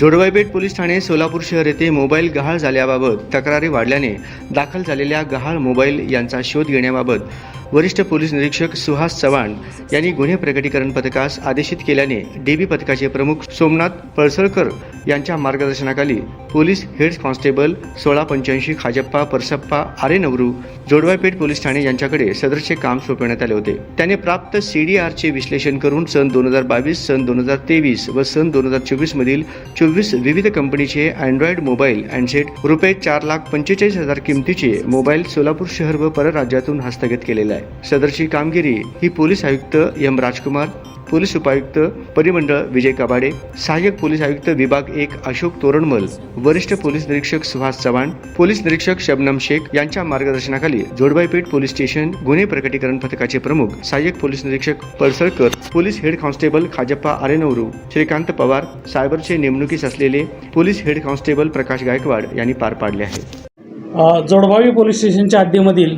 जोडवाईपेठ police Thane Solapur शहर येथे mobile गहाळ झाल्याबाबत तक्रारी वाढल्याने दाखल झालेल्या गहाळ मोबाईल यांचा शोध घेण्याबाबत वरिष्ठ पोलीस निरीक्षक सुहास चव्हाण यांनी गुन्हे प्रकटीकरण पथकास आदेशित केल्याने डीबी पथकाचे प्रमुख सोमनाथ पळसळकर यांच्या मार्गदर्शनाखाली police head constable 1685 Khajappa Parasappa Arenavaru Jodbhavipeth police ठाणे यांच्याकडे सदरचे काम सोपवण्यात आले होते। त्याने प्राप्त CDRचे विश्लेषण करून सन 2022, सन 2023 व सन 2024 मधील 24 विविध कंपनीचे अँड्रॉइड मोबाईल हँडसेट रुपये 4,45,000 किमतीचे मोबाईल सोलापूर शहर व परराज्यातून हस्तगत केलेले आहे। सदरची कामगिरी ही पोलीस आयुक्त एम राजकुमार, पोलीस उपायुक्त परिमंडळ विजय कबाडे, सहाय्यक पोलीस आयुक्त विभाग 1 अशोक तोरणमल, वरिष्ठ पोलीस निरीक्षक सुहास चव्हाण, पोलीस निरीक्षक शबनम शेख यांच्या मार्गदर्शनाखाली जोडवाईपेठ पोलीस स्टेशन गुन्हे प्रकटीकरण पथकाचे प्रमुख सहाय्यक पोलीस निरीक्षक Palsalkar, police head constable Khajappa Arenavaru, Shrikant Pawar, सायबरचे नेमणुकीस असलेले police head constable Prakash Gaikwad यांनी पार पाडले आहे। जोडवावी पोलीस स्टेशनच्या हद्दीमधील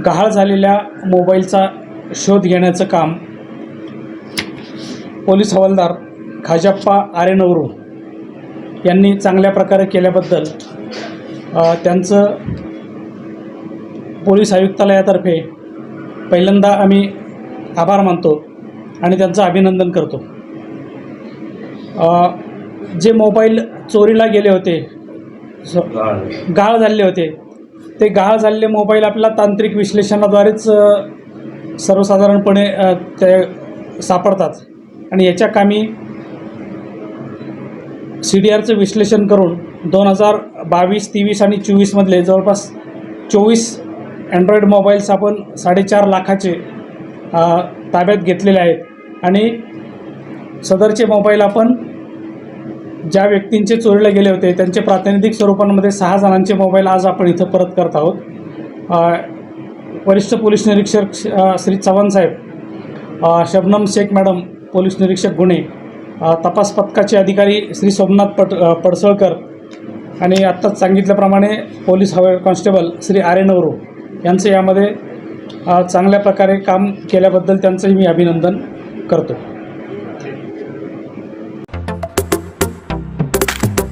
गहाळ झालेल्या मोबाईलचा शोध घेण्याचं काम पोलीस हवालदार खाजप्पा आरेनवरू यांनी चांगल्या प्रकारे केल्याबद्दल त्यांचं पोलीस आयुक्तालयातर्फे पहिल्यांदा आम्ही आभार मानतो आणि त्यांचं अभिनंदन करतो। जे मोबाईल चोरीला गेले होते, गहाळ झालेले होते, ते गहाळ झालेले मोबाईल आपल्याला तांत्रिक विश्लेषणाद्वारेच सर्वसाधारणपणे ते सापडतात आणि याच्या कामी CDRचं विश्लेषण करून 2022, 23 आणि 24 मधले जवळपास 24 अँड्रॉइड मोबाईल्स आपण 4.5 लाखाचे ताब्यात घेतलेले आहेत आणि सदरचे मोबाईल आपण ज्या व्यक्तींचे चोरीला गेले होते त्यांचे प्रातिनिधिक स्वरूपांमध्ये 6 जणांचे मोबाईल आज आपण इथं परत करत आहोत। वरिष्ठ पोलीस निरीक्षक श्री चव्हाण साहेब, शबनम शेख मॅडम पोलीस निरीक्षक गुन्हे, तपास पथकाचे अधिकारी श्री सोमनाथ पळसळकर आणि आत्ताच सांगितल्याप्रमाणे पोलीस कॉन्स्टेबल श्री आरेनवरू यांचं यामध्ये चांगल्या प्रकारे काम केल्याबद्दल त्यांचंही मी अभिनंदन करतो।